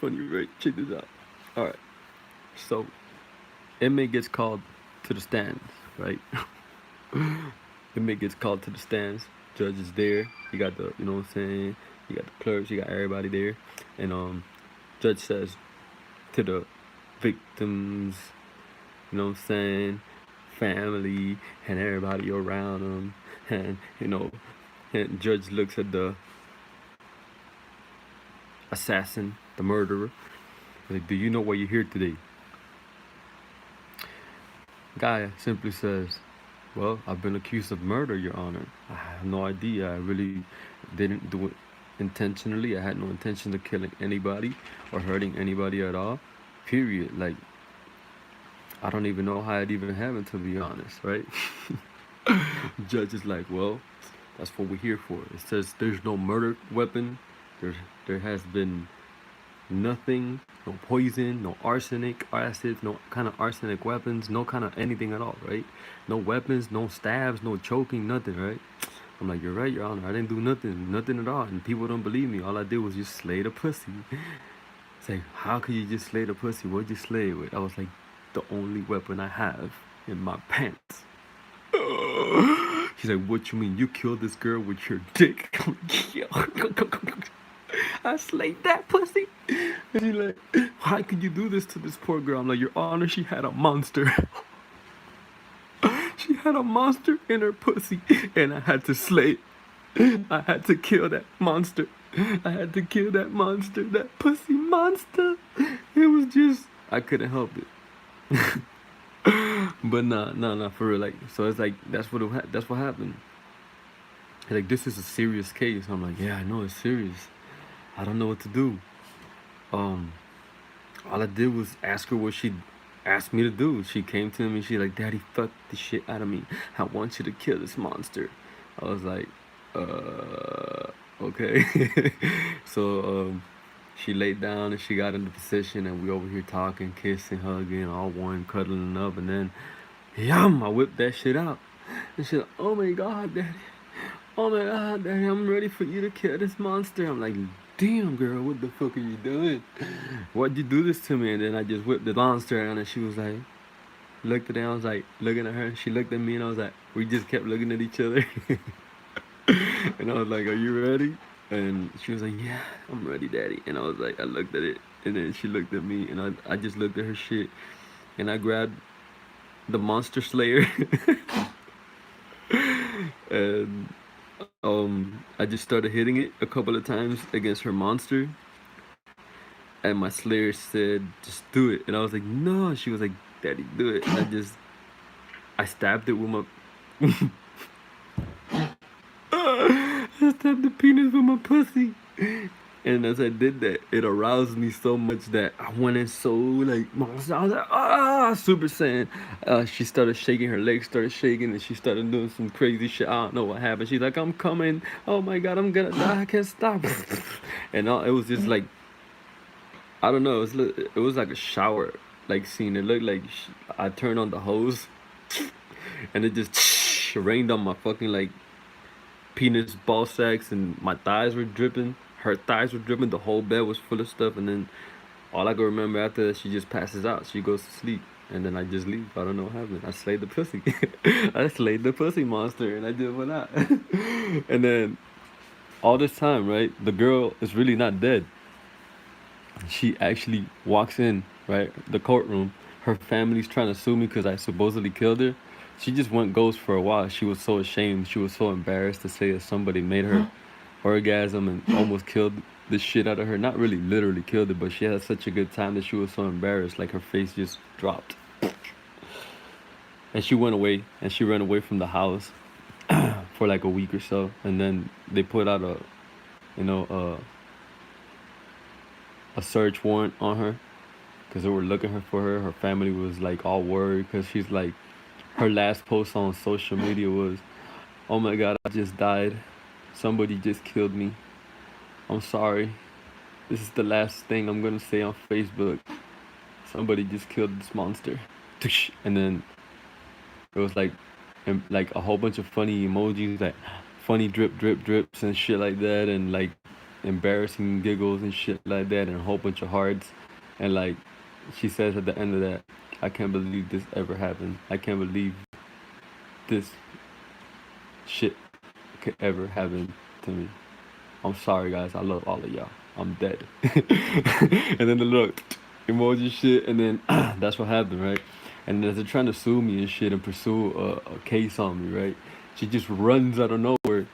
funny, right? Check this out. All right. So, inmate gets called to the stands, right? Inmate gets called to the stands. Judge is there. You got the, you know what I'm saying? You got the clerks. You got everybody there, and judge says to the victims, you know what I'm saying, family and everybody around them, and and judge looks at the assassin, the murderer, like, do you know why you're here today? Guy simply says, well, I've been accused of murder, Your Honor. I have no idea. I really didn't do it intentionally. I had no intention of killing anybody or hurting anybody at all. Period. Like, I don't even know how it even happened, to be honest, right? Judge is like, well, that's what we're here for. It says there's no murder weapon. There has been nothing, no poison, no arsenic, acid, no kind of arsenic weapons, no kind of anything at all, right? No weapons, no stabs, no choking, nothing, right? I'm like, you're right, Your Honor. I didn't do nothing at all. And people don't believe me. All I did was just slay the pussy. It's like, how could you just slay the pussy? What'd you slay it with? I was like, the only weapon I have in my pants. She's like, what you mean? You killed this girl with your dick? I'm like, yo. I slayed that pussy. And she's like, how could you do this to this poor girl? I'm like, Your Honor, she had a monster. She had a monster in her pussy, and I had to slay it. I had to kill that monster. I had to kill that monster, that pussy monster. It was just, I couldn't help it. But nah, for real. Like, so it's like, that's what happened. Like, this is a serious case. I'm like, yeah, I know it's serious. I don't know what to do. All I did was ask her what she asked me to do. She came to me, she like, Daddy, fuck the shit out of me. I want you to kill this monster. I was like, okay. So she laid down and she got into position, and we over here talking, kissing, hugging, all one, cuddling up, and then yum, I whipped that shit out. And she's like, oh my god, Daddy. Oh my god, Daddy, I'm ready for you to kill this monster. I'm like, damn, girl, what the fuck are you doing? Why'd you do this to me? And then I just whipped the monster out, and she was like, looked at it, I was like, looking at her, she looked at me, and I was like, we just kept looking at each other. And I was like, are you ready? And she was like, yeah, I'm ready, Daddy. And I was like, I looked at it, and then she looked at me, and I just looked at her shit, and I grabbed the monster slayer. And I just started hitting it a couple of times against her monster, and my slayer said, just do it. And I was like, no. She was like, Daddy, do it. And I stabbed it with my I stabbed the penis with my pussy. And as I did that, it aroused me so much that I went in so like, I was like, Super Saiyan. She started shaking, her legs started shaking, and she started doing some crazy shit. I don't know what happened. She's like, I'm coming. Oh my god, I'm gonna die. I can't stop. And it was just like, I don't know. It was like a shower like scene. It looked like I turned on the hose, and it just rained on my fucking like penis ball sacks, and my thighs were dripping. Her thighs were dripping. The whole bed was full of stuff, and then all I can remember after that, she just passes out. She goes to sleep, and then I just leave. I don't know what happened. I slayed the pussy. I slayed the pussy monster, and I just went out. And then all this time, right? The girl is really not dead. She actually walks in, right, the courtroom. Her family's trying to sue me because I supposedly killed her. She just went ghost for a while. She was so ashamed. She was so embarrassed to say that somebody made her orgasm and almost killed the shit out of her. Not really literally killed her, but she had such a good time that she was so embarrassed. Like, her face just dropped. And she went away, and she ran away from the house for like a week or so. And then they put out a search warrant on her because they were looking for her. Her family was like all worried because she's like, her last post on social media was, oh my god, I just died. Somebody just killed me. I'm sorry. This is the last thing I'm gonna say on Facebook. Somebody just killed this monster. And then it was like a whole bunch of funny emojis, like funny drip drips and shit like that, and like embarrassing giggles and shit like that, and a whole bunch of hearts. And like she says at the end of that, I can't believe this ever happened. I can't believe this shit could ever happen to me. I'm sorry, guys. I love all of y'all. I'm dead. And then the little emoji shit, and then that's what happened, right? And as they're trying to sue me and shit and pursue a case on me, right? She just runs out of nowhere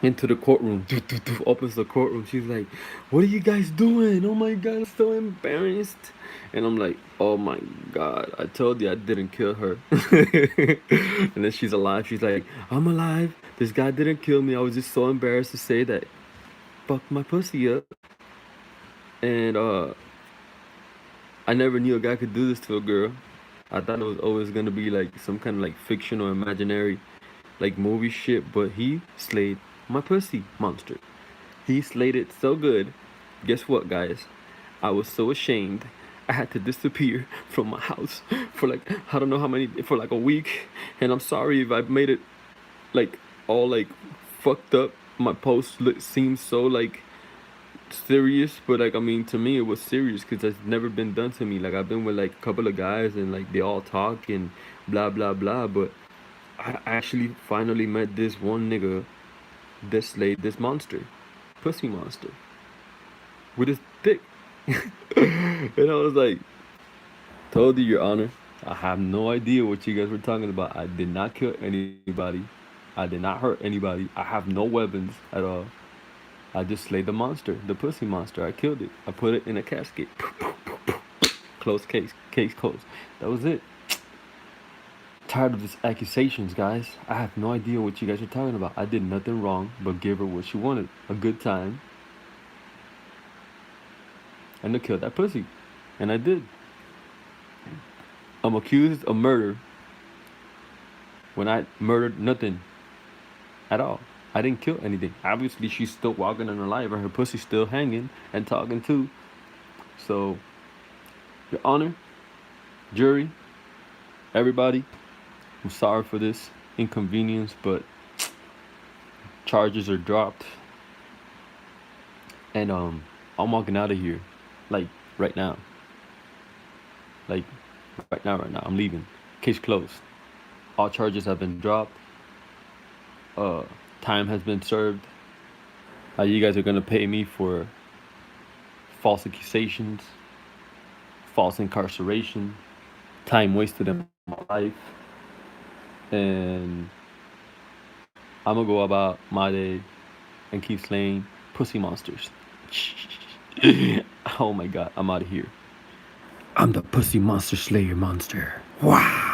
into the courtroom, opens the courtroom. She's like, "What are you guys doing? Oh my god, I'm so embarrassed." And I'm like, "Oh my god, I told you I didn't kill her." And then she's alive. She's like, "I'm alive. This guy didn't kill me. I was just so embarrassed to say that fucked my pussy up. And I never knew a guy could do this to a girl. I thought it was always gonna be like some kind of like fiction or imaginary like movie shit, but he slayed my pussy monster. He slayed it so good. Guess what, guys? I was so ashamed. I had to disappear from my house for like I don't know how many for like a week. And I'm sorry if I made it like all like fucked up. My post seems so like serious, but like I mean to me it was serious because it's never been done to me. Like I've been with like a couple of guys and like they all talk and blah blah blah, but I actually finally met this one nigga that slayed this monster, pussy monster, with his dick. And I was like, told you, Your Honor, I have no idea what you guys were talking about. I did not kill anybody. I did not hurt anybody. I have no weapons at all. I just slayed the monster, the pussy monster. I killed it. I put it in a casket. Closed case. Case closed. That was it. Tired of these accusations, guys. I have no idea what you guys are talking about. I did nothing wrong but give her what she wanted. A good time. And to kill that pussy. And I did. I'm accused of murder when I murdered nothing at all. I didn't kill anything. Obviously, she's still walking in her life and her pussy's still hanging and talking too. So, Your Honor, jury, everybody, I'm sorry for this inconvenience, but charges are dropped. And I'm walking out of here. Like, right now. Like, right now. I'm leaving. Case closed. All charges have been dropped. Time has been served. You guys are gonna pay me for false accusations, false incarceration, time wasted in my life, and I'm gonna go about my day and keep slaying pussy monsters. Oh my god, I'm out of here. I'm the pussy monster slayer monster. Wow.